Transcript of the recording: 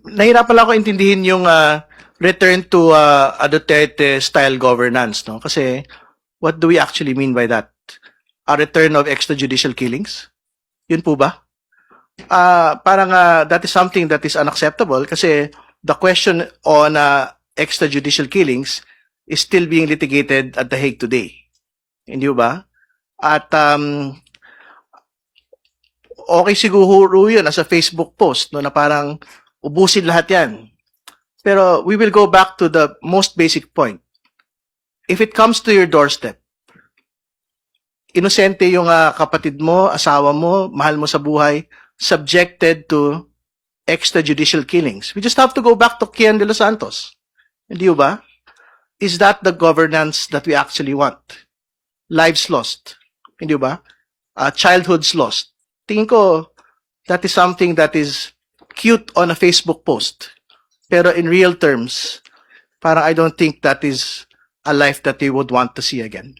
Nahirapan lang ako intindihin yung return to a Duterte-style governance, no? Kasi what do we actually mean by that? A return of extrajudicial killings? Yun po ba? Parang that is something that is unacceptable kasi the question on extrajudicial killings is still being litigated at The Hague today. Hindi ba? At okay siguro yun as a Facebook post, no, na parang ubusin lahat yan. Pero we will go back to the most basic point. If it comes to your doorstep, inosente yung kapatid mo, asawa mo, mahal mo sa buhay, subjected to extrajudicial killings. We just have to go back to Kian de los Santos. Hindi ba? Is that the governance that we actually want? Lives lost. Hindi ba? Childhoods lost. Tingin ko, that is something that is cute on a Facebook post. Pero in real terms, parang I don't think that is a life that we would want to see again.